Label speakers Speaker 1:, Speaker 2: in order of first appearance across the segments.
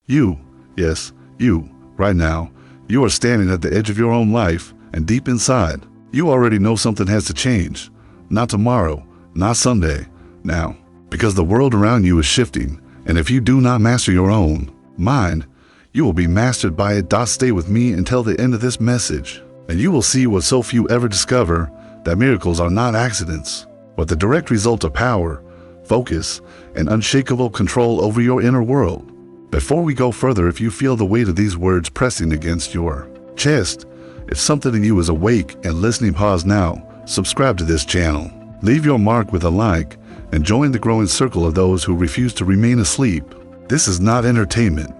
Speaker 1: You, yes, you, right now, you are standing at the edge of your own life, and deep inside, you already know something has to change. Not tomorrow, not someday, now. Because the world around you is shifting, and if you do not master your own mind, you will be mastered by it. Stay with me until the end of this message, and you will see what so few ever discover, that miracles are not accidents, but the direct result of power, focus, and unshakable control over your inner world. Before we go further, if you feel the weight of these words pressing against your chest, if something in you is awake and listening, pause now, subscribe to this channel, leave your mark with a like, and join the growing circle of those who refuse to remain asleep. This is not entertainment.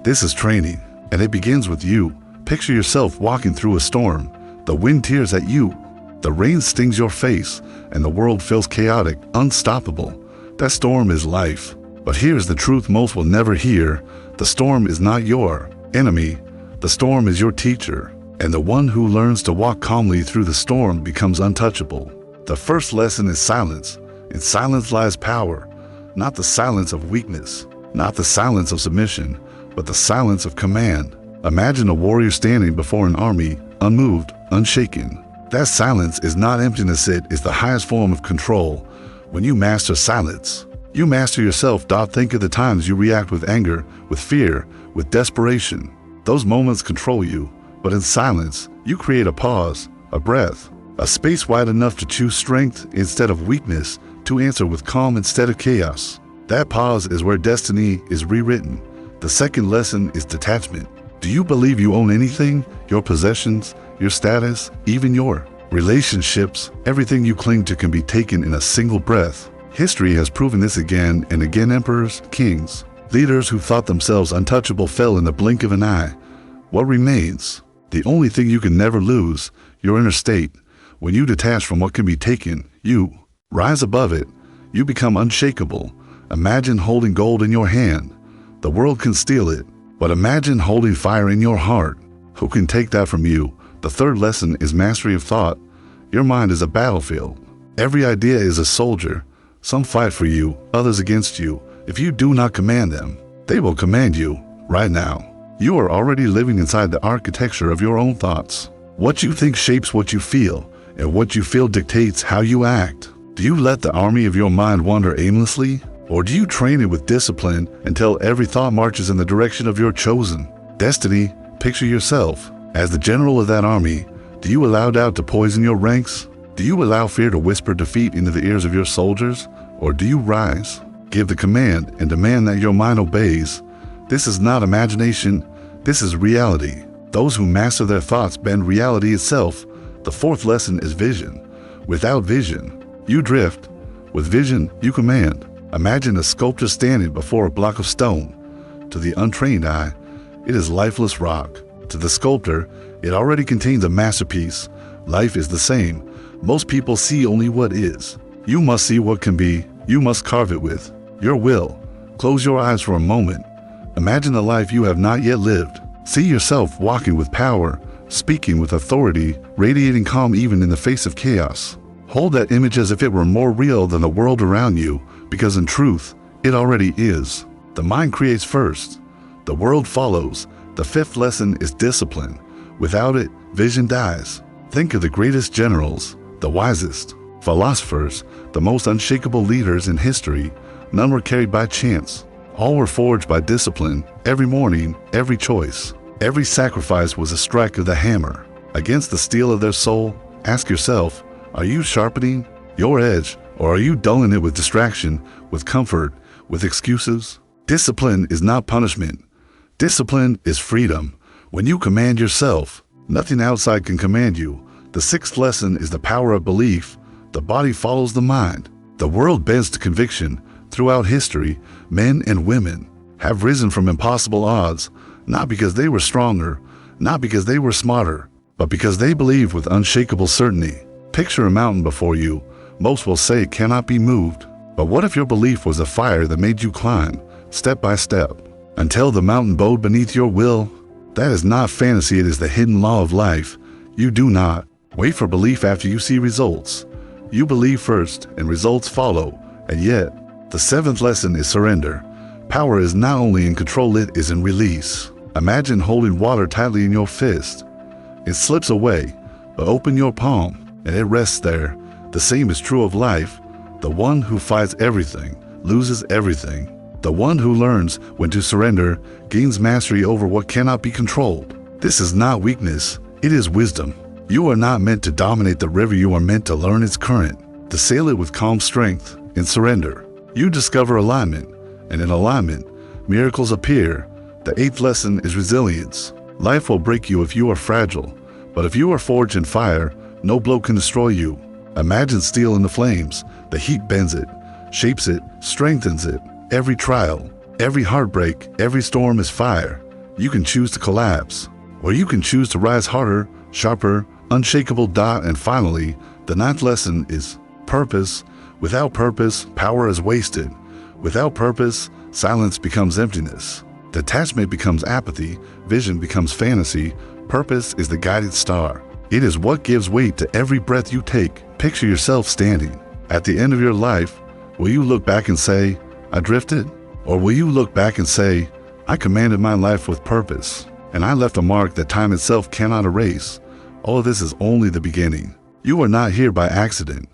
Speaker 1: This is training, and it begins with you. Picture yourself walking through a storm. The wind tears at you, the rain stings your face, and the world feels chaotic, unstoppable. That storm is life. But here's the truth most will never hear. The storm is not your enemy. The storm is your teacher. And the one who learns to walk calmly through the storm becomes untouchable. The first lesson is silence. In silence lies power. Not the silence of weakness, not the silence of submission, but the silence of command. Imagine a warrior standing before an army, unmoved, unshaken. That silence is not emptiness, it is the highest form of control. When you master silence, you master yourself. Think of the times you react with anger, with fear, with desperation. Those moments control you, but in silence, you create a pause, a breath, a space wide enough to choose strength instead of weakness, to answer with calm instead of chaos. That pause is where destiny is rewritten. The second lesson is detachment. Do you believe you own anything? Your possessions, your status, even your relationships? Everything you cling to can be taken in a single breath. History has proven this again and again. Emperors, kings, leaders who thought themselves untouchable fell in the blink of an eye. What remains? The only thing you can never lose, your inner state. When you detach from what can be taken, you rise above it. You become unshakable. Imagine holding gold in your hand. The world can steal it, but imagine holding fire in your heart. Who can take that from you? The third lesson is mastery of thought. Your mind is a battlefield. Every idea is a soldier. Some fight for you, others against you. If you do not command them, they will command you. Right now, you are already living inside the architecture of your own thoughts. What you think shapes what you feel, and what you feel dictates how you act. Do you let the army of your mind wander aimlessly? Or do you train it with discipline until every thought marches in the direction of your chosen destiny? Picture yourself as the general of that army. Do you allow doubt to poison your ranks? Do you allow fear to whisper defeat into the ears of your soldiers? Or do you rise, give the command, and demand that your mind obeys? This is not imagination, this is reality. Those who master their thoughts bend reality itself. The fourth lesson is vision. Without vision, you drift. With vision, you command. Imagine a sculptor standing before a block of stone. To the untrained eye, it is lifeless rock. To the sculptor, it already contains a masterpiece. Life is the same. Most people see only what is. You must see what can be. You must carve it with your will. Close your eyes for a moment. Imagine a life you have not yet lived. See yourself walking with power, speaking with authority, radiating calm even in the face of chaos. Hold that image as if it were more real than the world around you, because in truth, it already is. The mind creates first. The world follows. The fifth lesson is discipline. Without it, vision dies. Think of the greatest generals, the wisest philosophers, the most unshakable leaders in history. None were carried by chance. All were forged by discipline. Every morning, every choice, every sacrifice was a strike of the hammer against the steel of their soul. Ask yourself, are you sharpening your edge, or are you dulling it with distraction, with comfort, with excuses? Discipline is not punishment. Discipline is freedom. When you command yourself, nothing outside can command you. The sixth lesson is the power of belief. The body follows the mind. The world bends to conviction. Throughout history, men and women have risen from impossible odds, not because they were stronger, not because they were smarter, but because they believed with unshakable certainty. Picture a mountain before you. Most will say it cannot be moved. But what if your belief was a fire that made you climb, step by step, until the mountain bowed beneath your will? That is not fantasy, it is the hidden law of life. You do not wait for belief after you see results. You believe first, and results follow. And yet, the seventh lesson is surrender. Power is not only in control, it is in release. Imagine holding water tightly in your fist. It slips away, but open your palm, and it rests there. The same is true of life. The one who fights everything loses everything. The one who learns when to surrender gains mastery over what cannot be controlled. This is not weakness, it is wisdom. You are not meant to dominate the river, you are meant to learn its current, to sail it with calm strength. In surrender, you discover alignment, and in alignment, miracles appear. The 8th lesson is resilience. Life will break you if you are fragile, but if you are forged in fire, no blow can destroy you. Imagine steel in the flames. The heat bends it, shapes it, strengthens it. Every trial, every heartbreak, every storm is fire. You can choose to collapse, or you can choose to rise harder, sharper, unshakable. And finally, the 9th lesson is purpose. Without purpose, power is wasted. Without purpose, silence becomes emptiness. Detachment becomes apathy. Vision becomes fantasy. Purpose is the guided star. It is what gives weight to every breath you take. Picture yourself standing. At the end of your life, will you look back and say, I drifted? Or will you look back and say, I commanded my life with purpose, and I left a mark that time itself cannot erase? All of this is only the beginning. You are not here by accident.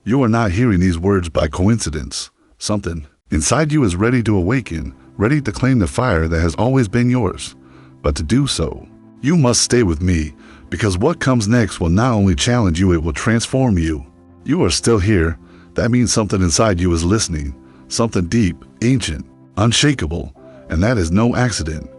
Speaker 1: You are not hearing these words by coincidence. Something inside you is ready to awaken, ready to claim the fire that has always been yours. But to do so, you must stay with me, because what comes next will not only challenge you, it will transform you. You are still here. That means something inside you is listening. Something deep, ancient, unshakable, and that is no accident.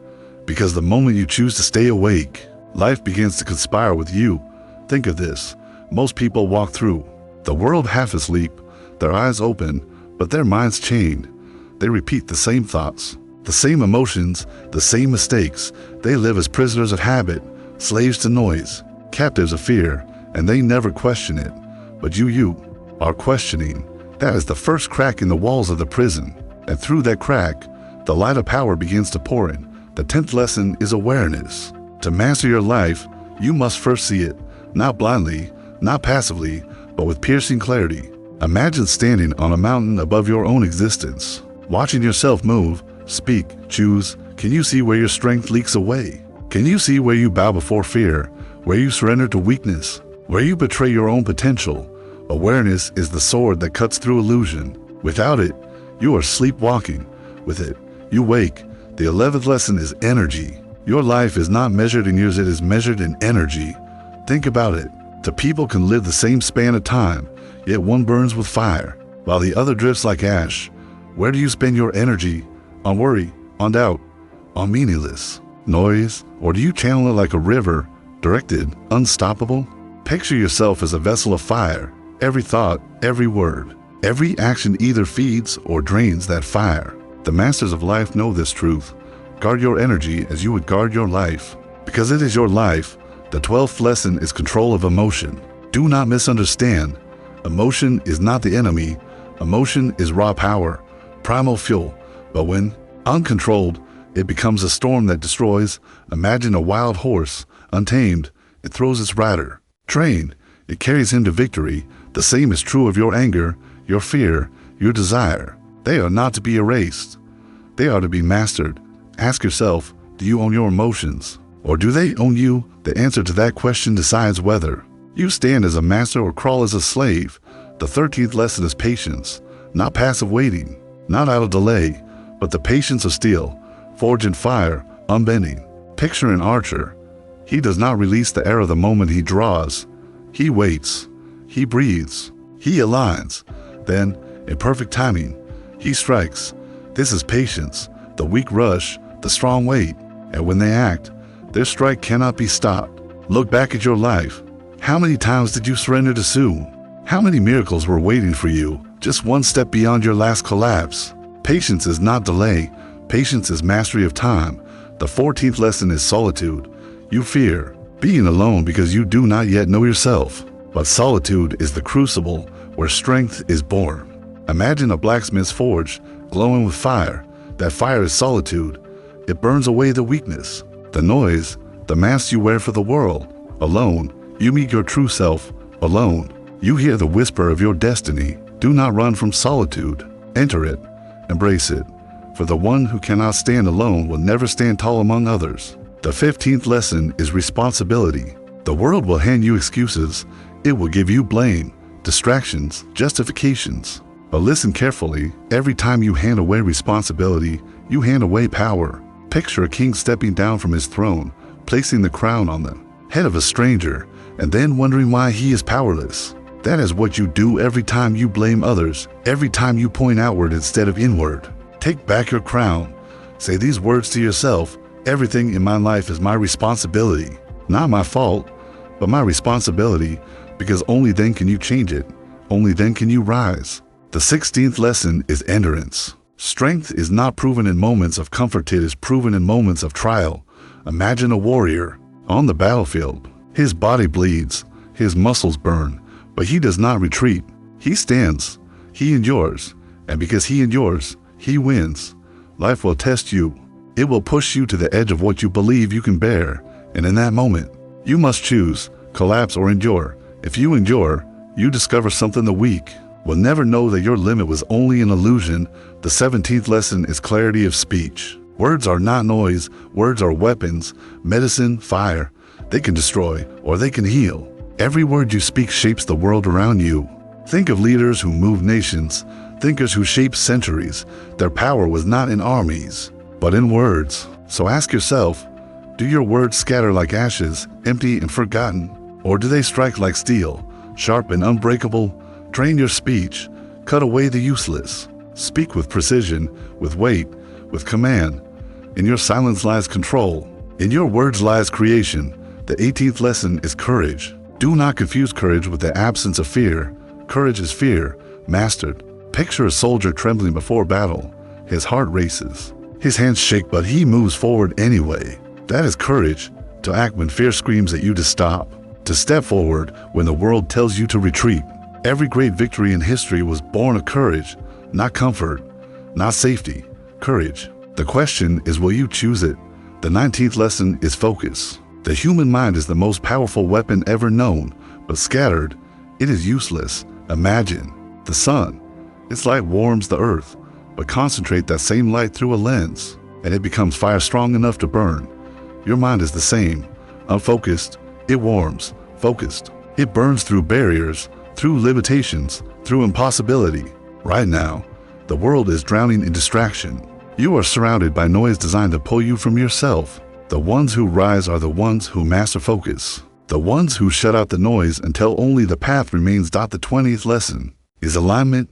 Speaker 1: Because the moment you choose to stay awake, life begins to conspire with you. Think of this. Most people walk through the world half asleep, their eyes open, but their minds chained. They repeat the same thoughts, the same emotions, the same mistakes. They live as prisoners of habit, slaves to noise, captives of fear, and they never question it. But you are questioning. That is the first crack in the walls of the prison. And through that crack, the light of power begins to pour in. The 10th lesson is awareness. To master your life, you must first see it, not blindly, not passively, but with piercing clarity. Imagine standing on a mountain above your own existence, watching yourself move, speak, choose. Can you see where your strength leaks away? Can you see where you bow before fear, where you surrender to weakness, where you betray your own potential? Awareness is the sword that cuts through illusion. Without it, you are sleepwalking. With it, you wake. The 11th lesson is energy. Your life is not measured in years, it is measured in energy. Think about it. The people can live the same span of time, yet one burns with fire, while the other drifts like ash. Where do you spend your energy? On worry, on doubt, on meaningless noise? Or do you channel it like a river, directed, unstoppable? Picture yourself as a vessel of fire. Every thought, every word, every action either feeds or drains that fire. The masters of life know this truth. Guard your energy as you would guard your life, because it is your life. The 12th lesson is control of emotion. Do not misunderstand. Emotion is not the enemy. Emotion is raw power, primal fuel. But when uncontrolled, it becomes a storm that destroys. Imagine a wild horse, untamed. It throws its rider. Trained, it carries him to victory. The same is true of your anger, your fear, your desire. They are not to be erased. They are to be mastered. Ask yourself, do you own your emotions? Or do they own you? The answer to that question decides whether you stand as a master or crawl as a slave. The 13th lesson is patience, not passive waiting, not out of delay, but the patience of steel, forged in fire, unbending. Picture an archer. He does not release the arrow the moment he draws. He waits. He breathes. He aligns. Then, in perfect timing, he strikes. This is patience. The weak rush, the strong wait. And when they act, their strike cannot be stopped. Look back at your life. How many times did you surrender too soon? How many miracles were waiting for you, just one step beyond your last collapse? Patience is not delay. Patience is mastery of time. The 14th lesson is solitude. You fear being alone because you do not yet know yourself. But solitude is the crucible where strength is born. Imagine a blacksmith's forge glowing with fire. That fire is solitude. It burns away the weakness, the noise, the mask you wear for the world. Alone, you meet your true self. Alone, you hear the whisper of your destiny. Do not run from solitude. Enter it. Embrace it. For the one who cannot stand alone will never stand tall among others. The 15th lesson is responsibility. The world will hand you excuses. It will give you blame, distractions, justifications. But listen carefully. Every time you hand away responsibility, you hand away power. Picture a king stepping down from his throne, placing the crown on the head of a stranger, and then wondering why he is powerless. That is what you do every time you blame others, every time you point outward instead of inward. Take back your crown. Say these words to yourself: everything in my life is my responsibility. Not my fault, but my responsibility, because only then can you change it. Only then can you rise. The 16th lesson is endurance. Strength is not proven in moments of comfort, it is proven in moments of trial. Imagine a warrior on the battlefield. His body bleeds, his muscles burn, but he does not retreat. He stands, he endures, and because he endures, he wins. Life will test you. It will push you to the edge of what you believe you can bear, and in that moment, you must choose, collapse or endure. If you endure, you discover something the weak will never know, that your limit was only an illusion. The 17th lesson is clarity of speech. Words are not noise, words are weapons, medicine, fire. They can destroy or they can heal. Every word you speak shapes the world around you. Think of leaders who moved nations, thinkers who shaped centuries. Their power was not in armies, but in words. So ask yourself, do your words scatter like ashes, empty and forgotten? Or do they strike like steel, sharp and unbreakable? Train your speech, cut away the useless. Speak with precision, with weight, with command. In your silence lies control. In your words lies creation. The 18th lesson is courage. Do not confuse courage with the absence of fear. Courage is fear, mastered. Picture a soldier trembling before battle. His heart races. His hands shake, but he moves forward anyway. That is courage, to act when fear screams at you to stop. To step forward when the world tells you to retreat. Every great victory in history was born of courage, not comfort, not safety, courage. The question is, will you choose it? The 19th lesson is focus. The human mind is the most powerful weapon ever known, but scattered, it is useless. Imagine the sun. Its light warms the earth, but concentrate that same light through a lens, and it becomes fire strong enough to burn. Your mind is the same. Unfocused, it warms. Focused, it burns through barriers, through limitations, through impossibility. Right now, the world is drowning in distraction. You are surrounded by noise designed to pull you from yourself. The ones who rise are the ones who master focus. The ones who shut out the noise until only the path remains. The 20th lesson is alignment.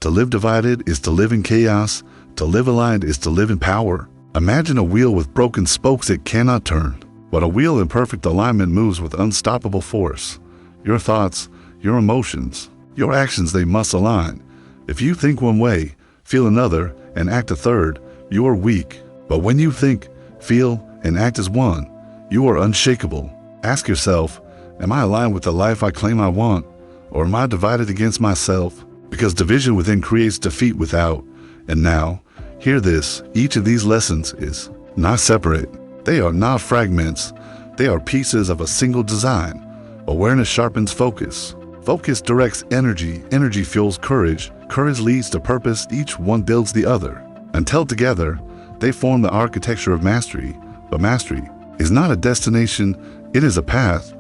Speaker 1: To live divided is to live in chaos. To live aligned is to live in power. Imagine a wheel with broken spokes, it cannot turn. But a wheel in perfect alignment moves with unstoppable force. Your thoughts, your emotions, your actions, they must align. If you think one way, feel another, and act a third, you are weak. But when you think, feel, and act as one, you are unshakable. Ask yourself, am I aligned with the life I claim I want? Or am I divided against myself? Because division within creates defeat without. And now, hear this, each of these lessons is not separate. They are not fragments. They are pieces of a single design. Awareness sharpens focus. Focus directs energy. Energy fuels courage. Courage leads to purpose. Each one builds the other. Until together, they form the architecture of mastery. But mastery is not a destination. It is a path,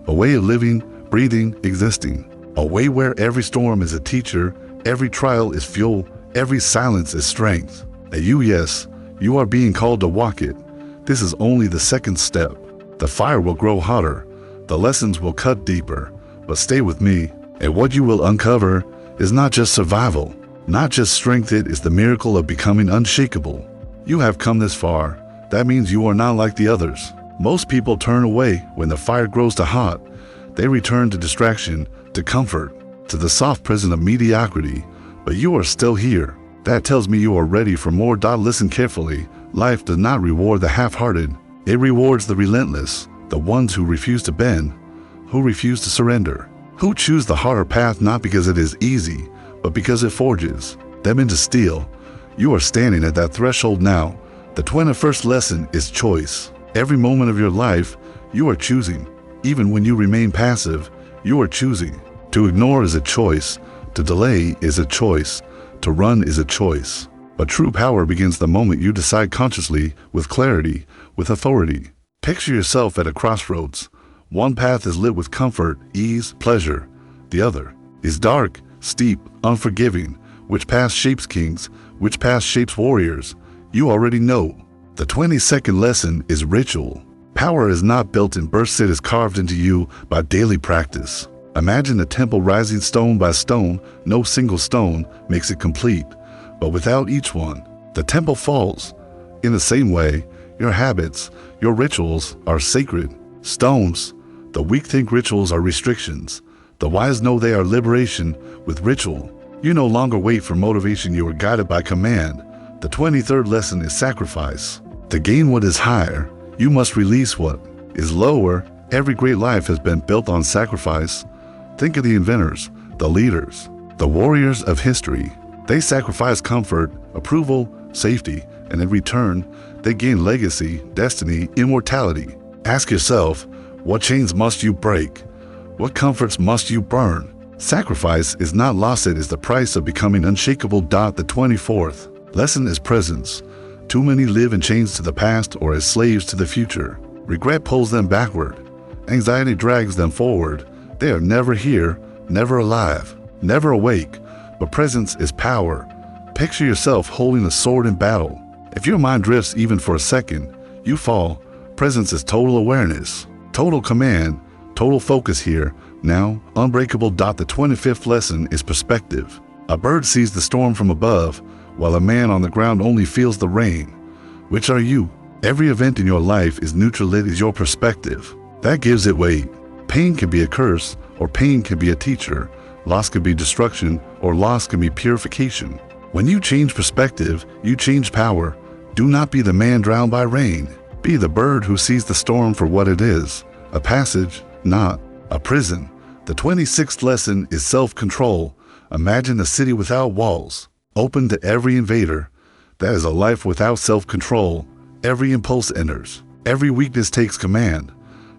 Speaker 1: a way of living, breathing, existing. A way where every storm is a teacher, every trial is fuel, every silence is strength. And you, yes, you are being called to walk it. This is only the second step. The fire will grow hotter. The lessons will cut deeper. But stay with me, and what you will uncover is not just survival, not just strength, it is the miracle of becoming unshakable. You have come this far. That means you are not like the others. Most people turn away when the fire grows too hot. They return to distraction, to comfort, to the soft prison of mediocrity. But you are still here. That tells me you are ready for more. Listen carefully. Life does not reward the half-hearted. It rewards the relentless, the ones who refuse to bend, who refuse to surrender, who choose the harder path not because it is easy, but because it forges them into steel. You are standing at that threshold now. The 21st lesson is choice. Every moment of your life, you are choosing. Even when you remain passive, you are choosing. To ignore is a choice. To delay is a choice. To run is a choice. But true power begins the moment you decide consciously, with clarity, with authority. Picture yourself at a crossroads. One path is lit with comfort, ease, pleasure. The other is dark, steep, unforgiving. Which path shapes kings? Which path shapes warriors? You already know. The 22nd lesson is ritual. Power is not built in bursts, it is carved into you by daily practice. Imagine a temple rising stone by stone. No single stone makes it complete, but without each one, the temple falls. In the same way, your habits, your rituals are sacred stones. The weak think rituals are restrictions. The wise know they are liberation. With ritual, you no longer wait for motivation, you are guided by command. The 23rd lesson is sacrifice. To gain what is higher, you must release what is lower. Every great life has been built on sacrifice. Think of the inventors, the leaders, the warriors of history. They sacrificed comfort, approval, safety, and in return, they gained legacy, destiny, immortality. Ask yourself, what chains must you break? What comforts must you burn? Sacrifice is not lost, it is the price of becoming unshakable. The 24th lesson is presence. Too many live in chains to the past or as slaves to the future. Regret pulls them backward. Anxiety drags them forward. They are never here, never alive, never awake. But presence is power. Picture yourself holding a sword in battle. If your mind drifts even for a second, you fall. Presence is total awareness, total command, total focus here, now, unbreakable. The 25th lesson is perspective. A bird sees the storm from above, while a man on the ground only feels the rain. Which are you? Every event in your life is neutral, it is your perspective. That gives it weight. Pain can be a curse, or pain can be a teacher. Loss can be destruction, or loss can be purification. When you change perspective, you change power. Do not be the man drowned by rain. Be the bird who sees the storm for what it is, a passage, not a prison. The 26th lesson is self-control. Imagine a city without walls, open to every invader. That is a life without self-control. Every impulse enters, every weakness takes command.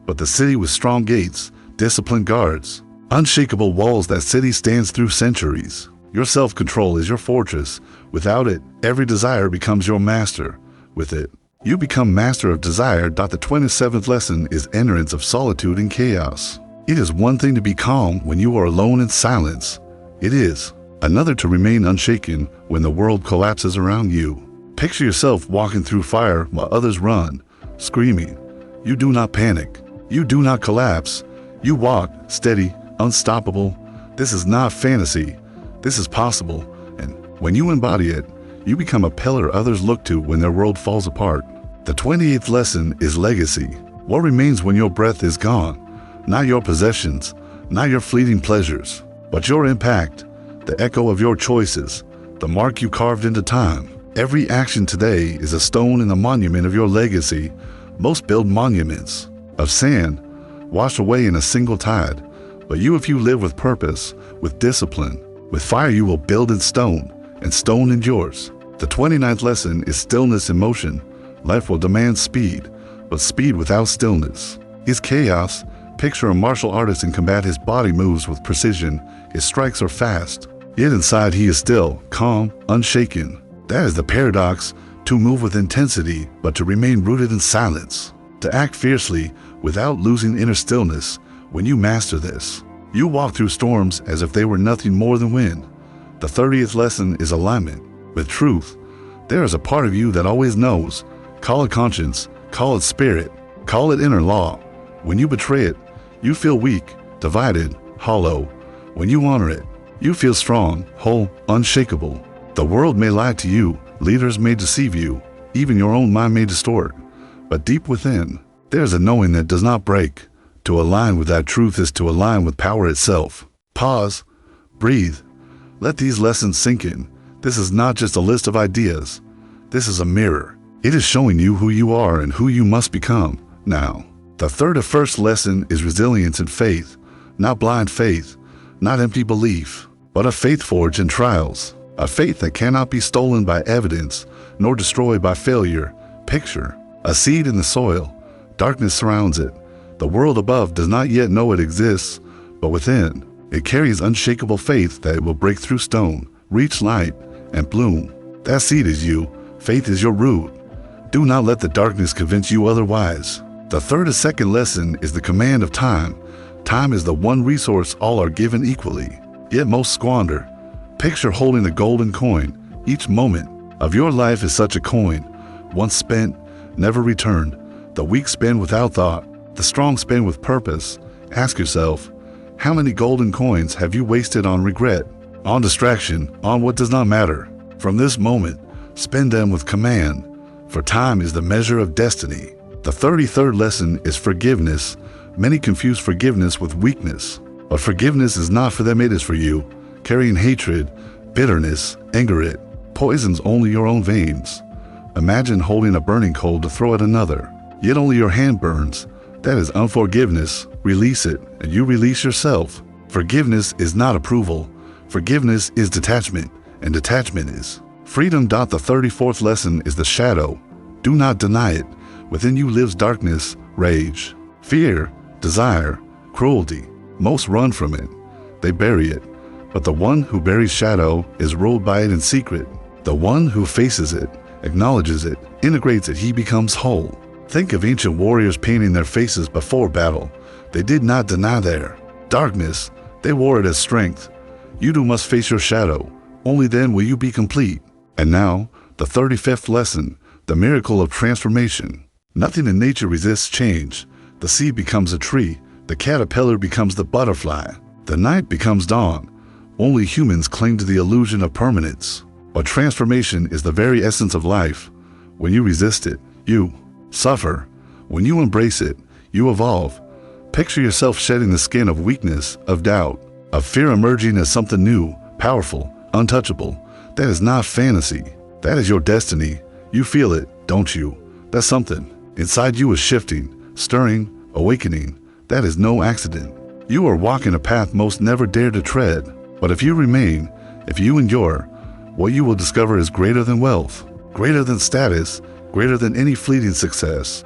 Speaker 1: But the city with strong gates, disciplined guards, unshakable walls, that city stands through centuries. Your self-control is your fortress. Without it, every desire becomes your master. With it, you become master of desire. The 27th lesson is endurance of solitude and chaos. It is one thing to be calm when you are alone in silence. It is another to remain unshaken when the world collapses around you. Picture yourself walking through fire while others run, screaming. You do not panic. You do not collapse. You walk steady, unstoppable. This is not fantasy. This is possible. And when you embody it, you become a pillar others look to when their world falls apart. The 28th lesson is legacy. What remains when your breath is gone? Not your possessions, not your fleeting pleasures, but your impact, the echo of your choices, the mark you carved into time. Every action today is a stone in the monument of your legacy. Most build monuments of sand, washed away in a single tide. But you, if you live with purpose, with discipline, with fire, you will build in stone, and stone endures. The 29th lesson is stillness in motion. Life will demand speed, but speed without stillness is chaos. Picture a martial artist in combat. His body moves with precision, his strikes are fast, yet inside he is still, calm, unshaken. That is the paradox, to move with intensity, but to remain rooted in silence. To act fiercely without losing inner stillness. When you master this, you walk through storms as if they were nothing more than wind. The 30th lesson is alignment with truth. There is a part of you that always knows. Call it conscience, call it spirit, call it inner law. When you betray it, you feel weak, divided, hollow. When you honor it, you feel strong, whole, unshakable. The world may lie to you, leaders may deceive you, even your own mind may distort. But deep within, there is a knowing that does not break. To align with that truth is to align with power itself. Pause, breathe, let these lessons sink in. This is not just a list of ideas. This is a mirror. It is showing you who you are and who you must become now. The 31st lesson is resilience and faith. Not blind faith, not empty belief, but a faith forged in trials. A faith that cannot be stolen by evidence, nor destroyed by failure. Picture a seed in the soil. Darkness surrounds it. The world above does not yet know it exists, but within, it carries unshakable faith that it will break through stone, reach light, and bloom. That seed is you. Faith is your root. Do not let the darkness convince you otherwise. The third and second lesson is the command of time. Time is the one resource all are given equally, yet most squander. Picture holding a golden coin. Each moment of your life is such a coin. Once spent, never returned. The weak spend without thought. The strong spend with purpose. Ask yourself, how many golden coins have you wasted on regret, on distraction, on what does not matter? From this moment, spend them with command, for time is the measure of destiny. The 33rd lesson is forgiveness. Many confuse forgiveness with weakness, but forgiveness is not for them, it is for you. Carrying hatred, bitterness, anger, it poisons only your own veins. Imagine holding a burning coal to throw at another, yet only your hand burns. That is unforgiveness. Release it, and you release yourself. Forgiveness is not approval. Forgiveness is detachment, and detachment is freedom. The 34th lesson is the shadow. Do not deny it. Within you lives darkness, rage, fear, desire, cruelty. Most run from it. They bury it. But the one who buries shadow is ruled by it in secret. The one who faces it, acknowledges it, integrates it, he becomes whole. Think of ancient warriors painting their faces before battle. They did not deny their darkness. They wore it as strength. You too must face your shadow. Only then will you be complete. And now, the 35th lesson, the miracle of transformation. Nothing in nature resists change. The seed becomes a tree. The caterpillar becomes the butterfly. The night becomes dawn. Only humans cling to the illusion of permanence. But transformation is the very essence of life. When you resist it, you suffer. When you embrace it, you evolve. Picture yourself shedding the skin of weakness, of doubt, of fear, emerging as something new, powerful, untouchable. That is not fantasy. That is your destiny. You feel it, don't you? That something inside you is shifting, stirring, awakening. That is no accident. You are walking a path most never dared to tread. But if you remain, if you endure, what you will discover is greater than wealth, greater than status, greater than any fleeting success.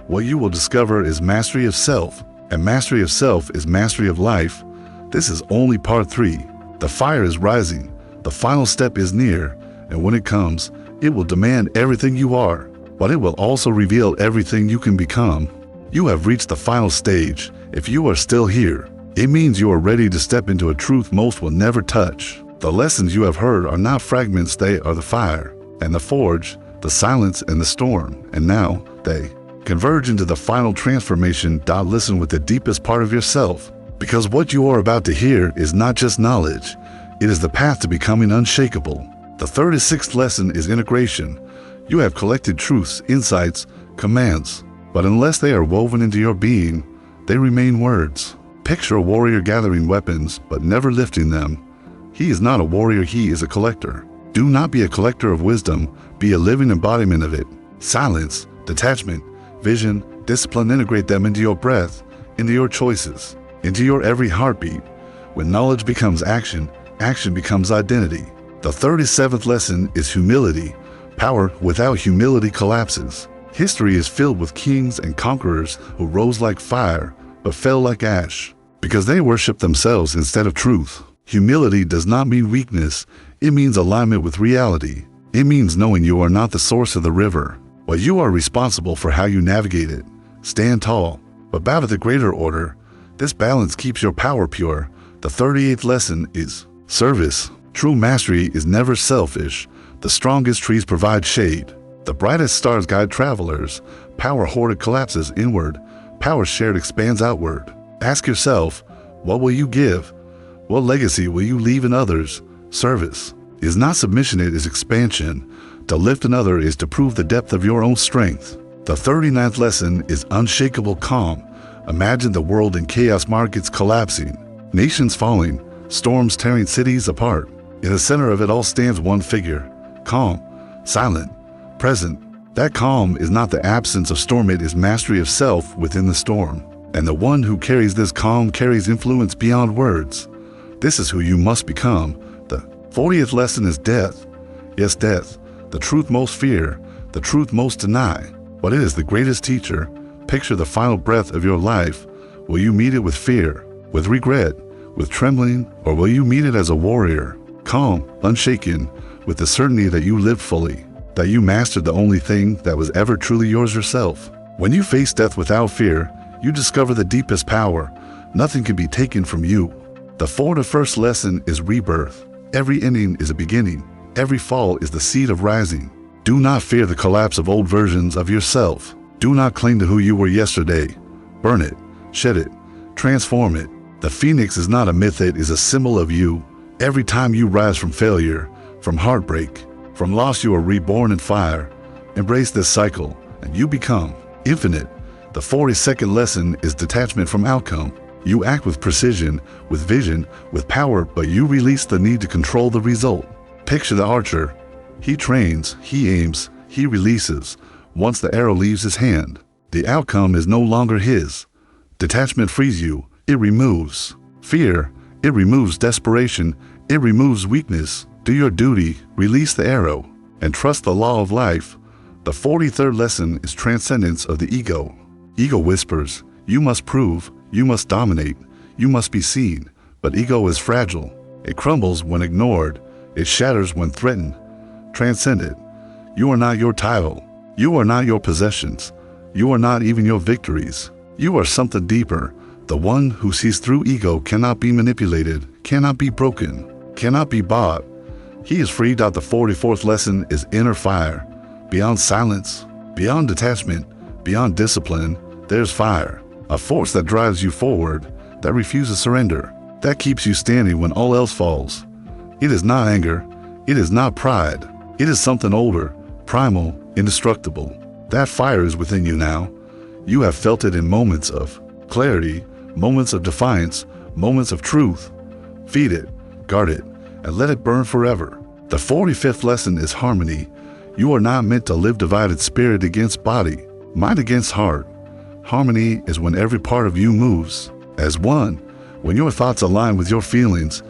Speaker 1: What you will discover is mastery of self, and mastery of self is mastery of life. This is only part 3. The fire is rising. The final step is near, and when it comes, it will demand everything you are, but it will also reveal everything you can become. You have reached the final stage. If you are still here, it means you are ready to step into a truth most will never touch. The lessons you have heard are not fragments, they are the fire and the forge, the silence and the storm, and now they converge into the final transformation. Listen with the deepest part of yourself, because what you are about to hear is not just knowledge, it is the path to becoming unshakable. The 36th lesson is integration. You have collected truths, insights, commands, but unless they are woven into your being, they remain words. Picture a warrior gathering weapons, but never lifting them. He is not a warrior, he is a collector. Do not be a collector of wisdom, be a living embodiment of it. Silence, detachment, vision, discipline, integrate them into your breath, into your choices, into your every heartbeat. When knowledge becomes action, action becomes identity. The 37th lesson is humility. Power without humility collapses. History is filled with kings and conquerors who rose like fire, but fell like ash, because they worshiped themselves instead of truth. Humility does not mean weakness, it means alignment with reality. It means knowing you are not the source of the river, but you are responsible for how you navigate it. Stand tall, but bow to the greater order. This balance keeps your power pure. The 38th lesson is service. True mastery is never selfish. The strongest trees provide shade. The brightest stars guide travelers. Power hoarded collapses inward. Power shared expands outward. Ask yourself, what will you give? What legacy will you leave in others? Service is not submission, it is expansion. To lift another is to prove the depth of your own strength. The 39th lesson is unshakable calm. Imagine the world in chaos, markets collapsing, nations falling, storms tearing cities apart. In the center of it all stands one figure, calm, silent, present. That calm is not the absence of storm, it is mastery of self within the storm. And the one who carries this calm carries influence beyond words. This is who you must become. The 40th lesson is death. Yes, death, the truth most fear, the truth most deny, but it is the greatest teacher. Picture the final breath of your life. Will you meet it with fear, with regret, with trembling, or will you meet it as a warrior, calm, unshaken, with the certainty that you lived fully, that you mastered the only thing that was ever truly yours yourself. When you face death without fear, you discover the deepest power. Nothing can be taken from you. The 41st lesson is rebirth. Every ending is a beginning. Every fall is the seed of rising. Do not fear the collapse of old versions of yourself. Do not cling to who you were yesterday. Burn it, shed it, transform it. The phoenix is not a myth, it is a symbol of you. Every time you rise from failure, from heartbreak, from loss, you are reborn in fire. Embrace this cycle, and you become infinite. The 42nd lesson is detachment from outcome. You act with precision, with vision, with power, but you release the need to control the result. Picture the archer. He trains, he aims, he releases. Once the arrow leaves his hand, the outcome is no longer his. Detachment frees you. It removes fear. It removes desperation. It removes weakness. Do your duty, release the arrow, and trust the law of life. The 43rd lesson is transcendence of the ego. Ego whispers, you must prove, you must dominate, you must be seen. But ego is fragile. It crumbles when ignored. It shatters when threatened. Transcend it. You are not your title. You are not your possessions. You are not even your victories. You are something deeper. The one who sees through ego cannot be manipulated, cannot be broken, cannot be bought. He is freed. The 44th lesson is inner fire. Beyond silence, beyond detachment, beyond discipline, there's fire. A force that drives you forward, that refuses surrender, that keeps you standing when all else falls. It is not anger. It is not pride. It is something older, primal, indestructible. That fire is within you now. You have felt it in moments of clarity, moments of defiance, moments of truth. Feed it, guard it, and let it burn forever. The 45th lesson is harmony. You are not meant to live divided, spirit against body, mind against heart. Harmony is when every part of you moves as one. When your thoughts align with your feelings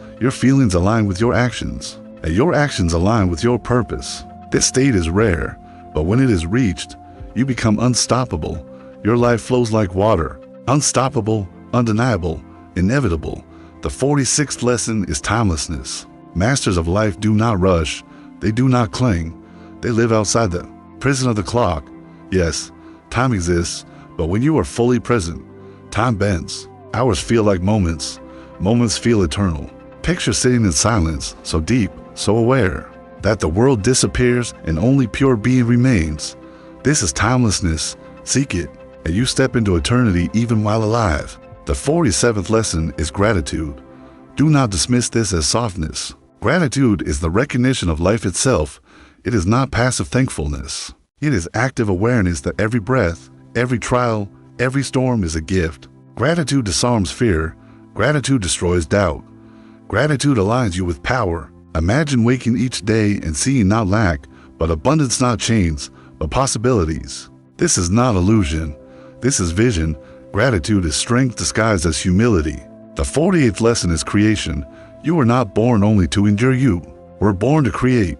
Speaker 1: align with your actions, and your actions align with your purpose. This state is rare, but when it is reached, you become unstoppable. Your life flows like water, unstoppable, undeniable, inevitable. The 46th lesson is timelessness. Masters of life do not rush. They do not cling. They live outside the prison of the clock. Yes, time exists, but when you are fully present, time bends. Hours feel like moments. Moments feel eternal. Picture sitting in silence, so deep, so aware, that the world disappears and only pure being remains. This is timelessness. Seek it, and you step into eternity even while alive. The 47th lesson is gratitude. Do not dismiss this as softness. Gratitude is the recognition of life itself. It is not passive thankfulness. It is active awareness that every breath, every trial, every storm is a gift. Gratitude disarms fear. Gratitude destroys doubt. Gratitude aligns you with power. Imagine waking each day and seeing not lack, but abundance, not chains, but possibilities. This is not illusion. This is vision. Gratitude is strength disguised as humility. The 48th lesson is creation. You were not born only to endure. You were born to create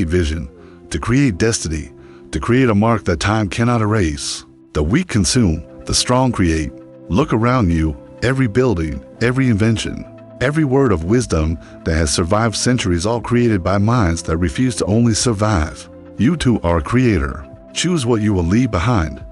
Speaker 1: vision, to create destiny, to create a mark that time cannot erase. The weak consume, the strong create. Look around you, every building, every invention, every word of wisdom that has survived centuries, all created by minds that refuse to only survive. You too are a creator. Choose what you will leave behind.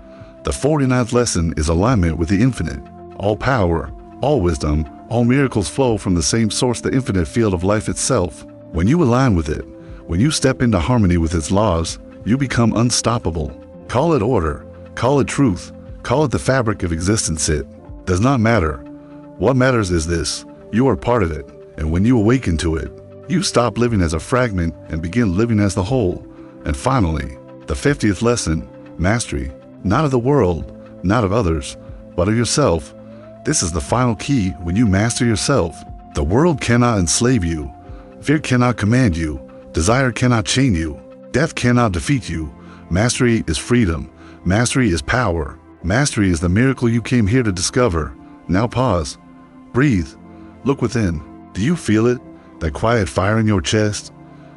Speaker 1: The 49th lesson is alignment with the infinite. All power, all wisdom, all miracles flow from the same source, the infinite field of life itself. When you align with it, when you step into harmony with its laws, you become unstoppable. Call it order, call it truth, call it the fabric of existence. It does not matter. What matters is this: you are part of it, and when you awaken to it, you stop living as a fragment and begin living as the whole. And finally, the 50th lesson, mastery, not of the world, not of others, but of yourself. This is the final key. When you master yourself, the world cannot enslave you, fear cannot command you, desire cannot chain you, death cannot defeat you. Mastery is freedom. Mastery is power. Mastery is the miracle you came here to discover. Now pause, breathe, look within. Do you feel it? That quiet fire in your chest?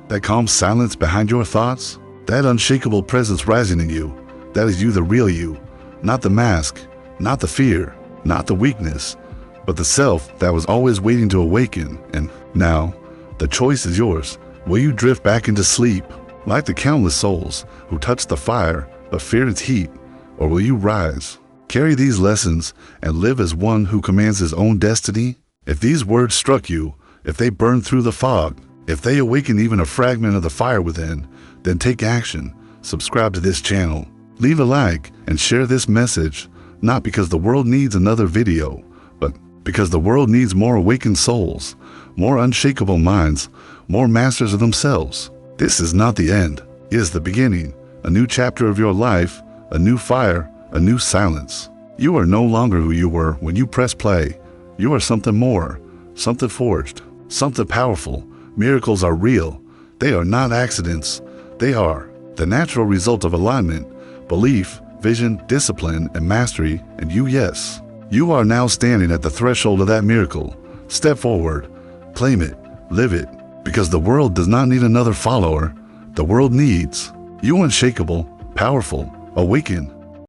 Speaker 1: That calm silence behind your thoughts? That unshakable presence rising in you? That is you, the real you. Not the mask, not the fear, not the weakness, but the self that was always waiting to awaken. And now, the choice is yours. Will you drift back into sleep, like the countless souls who touched the fire but feared its heat? Or will you rise, carry these lessons, and live as one who commands his own destiny? If these words struck you, if they burned through the fog, if they awaken even a fragment of the fire within, then take action. Subscribe to this channel, leave a like, and share this message, not because the world needs another video, but because the world needs more awakened souls, more unshakable minds, more masters of themselves. This is not the end. It is the beginning, a new chapter of your life, a new fire, a new silence. You are no longer who you were when you press play. You are something more, something forged, something powerful. Miracles are real. They are not accidents. They are the natural result of alignment, belief, vision, discipline, and mastery. And yes, you are now standing at the threshold of that miracle. Step forward, claim it, live it, because the world does not need another follower. The world needs you, unshakable, powerful, awakened,